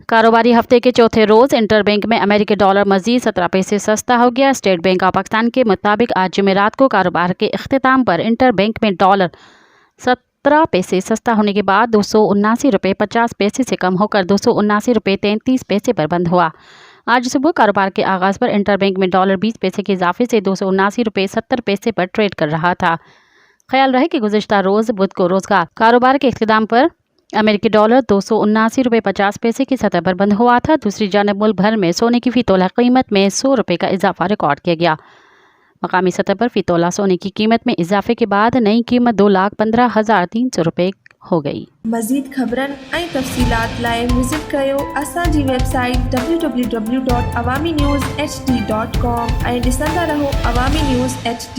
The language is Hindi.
कारोबारी हफ्ते के चौथे रोज इंटरबैंक में अमेरिकी डॉलर मजीद 17 पैसे सस्ता हो गया। स्टेट बैंक ऑफ पाकिस्तान के मुताबिक आज जुमेरात को कारोबार के इख्तिताम पर इंटरबैंक में डॉलर 17 पैसे सस्ता होने के बाद 279 रुपये 50 पैसे से कम होकर 279 रुपये 33 पैसे पर बंद हुआ। आज सुबह कारोबार के आगाज़ पर इंटरबैंक में डॉलर 20 पैसे के इजाफे से 279 रुपये 70 पैसे पर ट्रेड कर रहा था। ख्याल रहे कि गुज़िश्ता रोज़ बुध को रोज़गार कारोबार के इख्तिताम पर अमेरिकी डॉलर 279 रुपये 50 पैसे की सतह पर बंद हुआ था। दूसरी जानब मुल्क भर में सोने की फ़ी तोला कीमत में 100 रुपये का इजाफा रिकॉर्ड किया गया। मकामी सतह पर फ़ी तोला सोने की कीमत में इजाफे के बाद नई कीमत 2,15,300 रुपये हो गई। मज़ीद ख़बरन ऐं तफ़सीलात लाइ विज़िट कयो असांजी वेबसाइट www.awamiNewsHD.com ऐं ॾिसंदा रहो अवामी न्यूज़ HD।